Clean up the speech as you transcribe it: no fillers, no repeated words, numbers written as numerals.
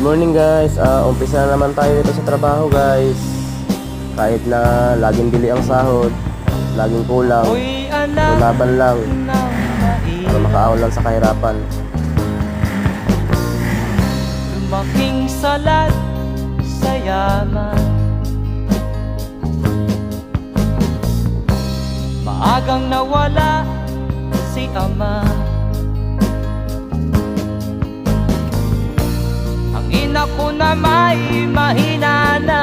morning guys, umpisa na naman tayo dito sa trabaho guys. Kahit na laging bili ang sahod, laging kulang, laban lang para makaawan sa kahirapan. Lumaking salat sa yaman, maagang nawala si ama. Ang ina ko na may mahina na,